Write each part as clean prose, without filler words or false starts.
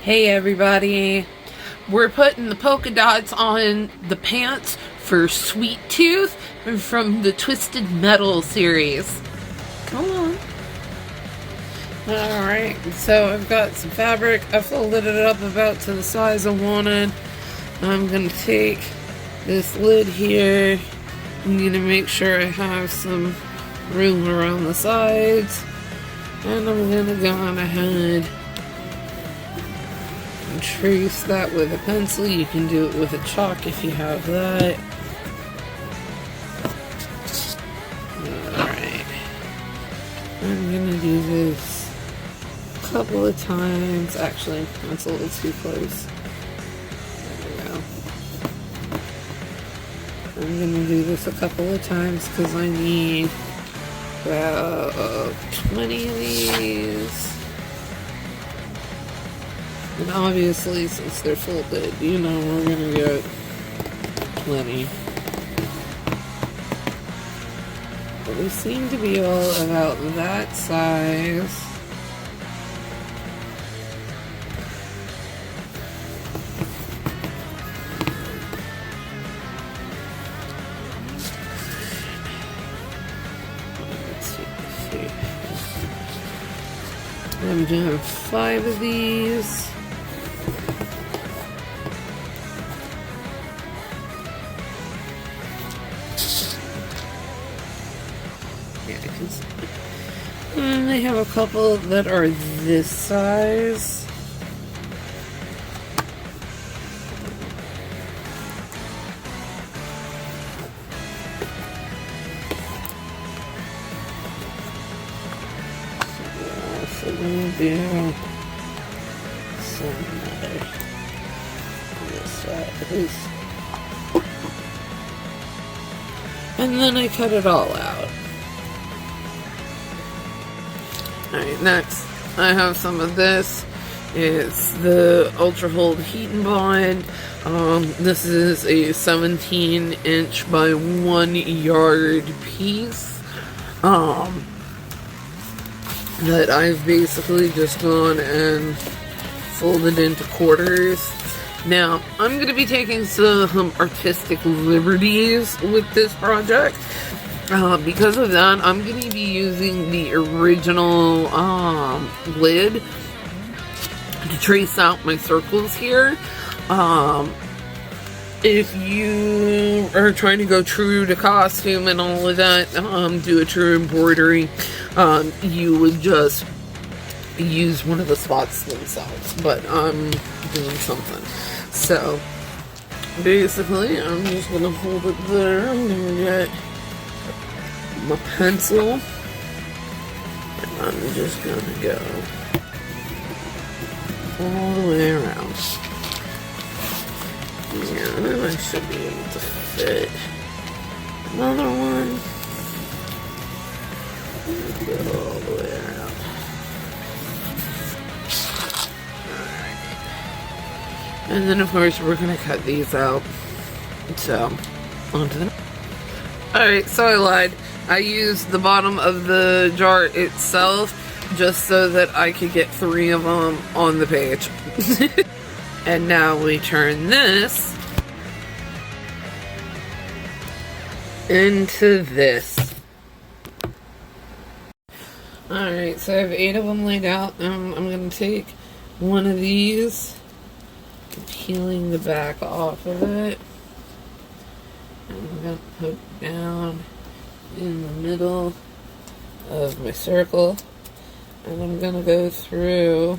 Hey everybody, we're putting the polka dots on the pants for Sweet Tooth from the Twisted Metal series. Come on. Alright, so I've got some fabric. I folded it up about to the size I wanted. I'm going to take this lid here. I'm going to make sure I have some room around the sides. And I'm going to go on ahead and trace that with a pencil. You can do it with a chalk if you have that. Alright. I'm going to do this a couple of times. Actually, that's a little too close. There we go. I'm going to do this a couple of times because I need about 20 of these. And obviously, since they're folded, you know we're gonna get plenty. But they seem to be all about that size. I'm gonna have 5 of these. Yeah, I can see. And I have a couple that are this size. So we'll do some other this side. And then I cut it all out. Alright, next I have some of this. It's the Ultra Hold Heat and Bond. This is a 17" by 1 yard piece. That I've basically just gone and folded into quarters. Now, I'm going to be taking some artistic liberties with this project. Because of that, I'm going to be using the original lid to trace out my circles here. If you are trying to go true to costume and all of that, do a true embroidery, you would just use one of the spots themselves, but I'm doing something. So, basically, I'm just going to hold it there. I'm going to get my pencil, and I'm just going to go all the way around. Yeah, I should be able to fit another one. Go all the way around. Alright. And then, of course, we're going to cut these out. So, onto the... Alright, so I lied. I used the bottom of the jar itself just so that I could get 3 of them on the page. And now we turn this into this. Alright, so I have 8 of them laid out. I'm going to take one of these, peeling the back off of it. I'm going to put it down in the middle of my circle. And I'm going to go through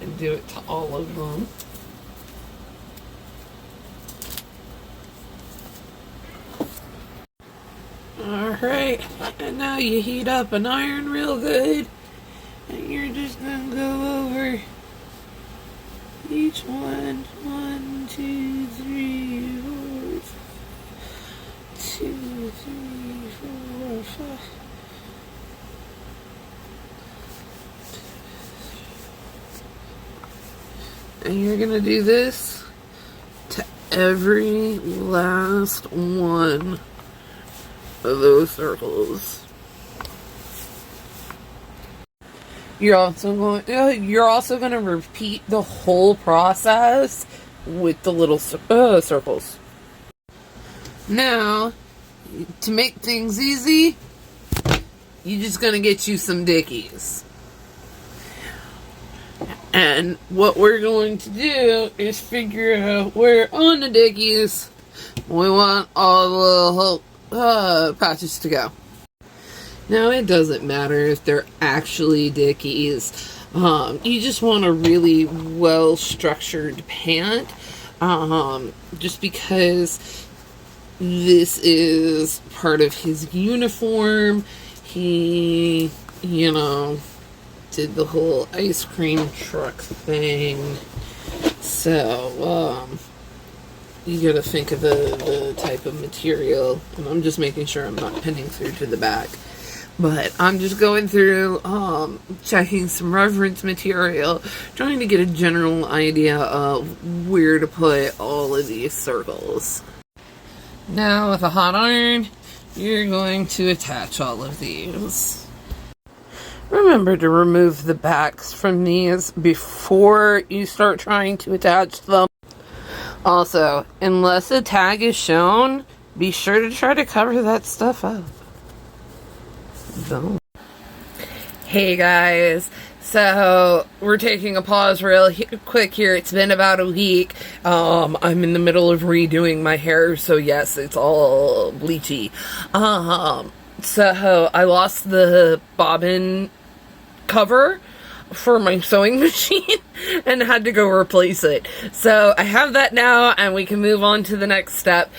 and do it to all of them. Alright, and now you heat up an iron real good, and you're just gonna go over each one. 1, 2, 3, 4, 2, 3, 4, 5. And you're gonna do this to every last one of those circles. You're also going to repeat the whole process with the little circles. Now, to make things easy, you're just going to get you some Dickies. And what we're going to do is figure out where on the Dickies we want all the patches to go. Now, it doesn't matter if they're actually Dickies. You just want a really well-structured pant. Just because this is part of his uniform. He, did the whole ice cream truck thing. So, you gotta think of the type of material. And I'm just making sure I'm not pinning through to the back. But I'm just going through, checking some reference material, trying to get a general idea of where to put all of these circles. Now, with a hot iron, you're going to attach all of these. Remember to remove the backs from these before you start trying to attach them. Also, unless a tag is shown, be sure to try to cover that stuff up. Don't. Hey guys, so we're taking a pause real quick here. It's been about a week. I'm in the middle of redoing my hair, so yes, it's all bleachy. So I lost the bobbin cover for my sewing machine and had to go replace it. So I have that now, and we can move on to the next step,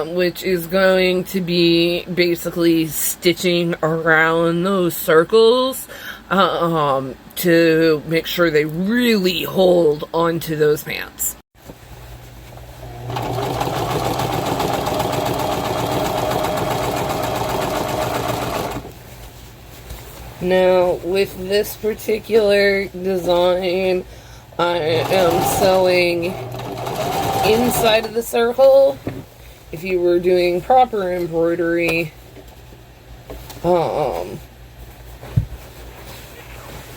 which is going to be basically stitching around those circles to make sure they really hold onto those pants. Now, with this particular design, I am sewing inside of the circle. If you were doing proper embroidery,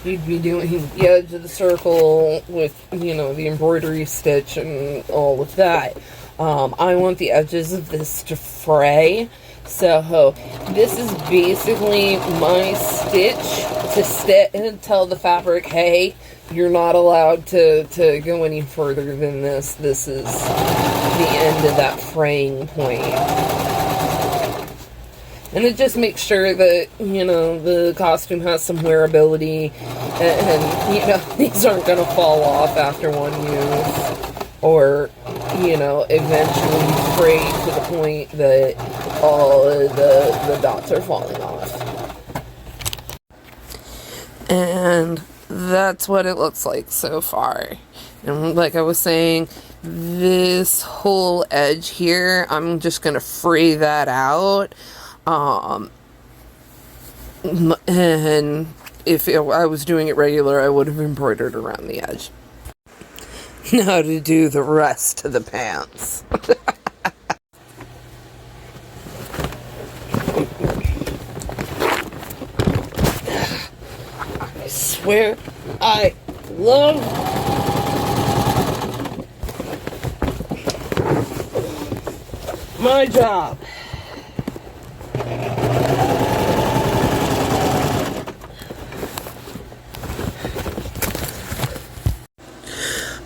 you'd be doing the edge of the circle with, the embroidery stitch and all of that. I want the edges of this to fray. So, this is basically my stitch to stitch and tell the fabric, hey, you're not allowed to go any further than this. This is the end of that fraying point. And it just makes sure that, the costume has some wearability and these aren't going to fall off after one use or, eventually fray to the point that all of the dots are falling off. And that's what it looks like so far. And like I was saying, this whole edge here, I'm just going to fray that out. And if I was doing it regular, I would have embroidered around the edge. Now to do the rest of the pants. I swear I love my job.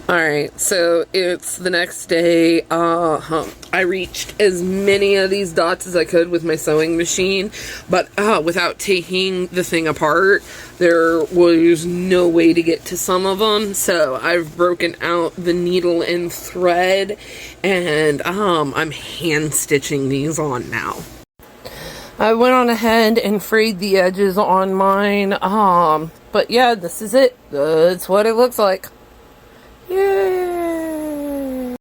Alright, so it's the next day. I reached as many of these dots as I could with my sewing machine, but without taking the thing apart, there was no way to get to some of them. So I've broken out the needle and thread, and I'm hand stitching these on now. I went on ahead and frayed the edges on mine, but yeah, this is it. That's what it looks like. Yay!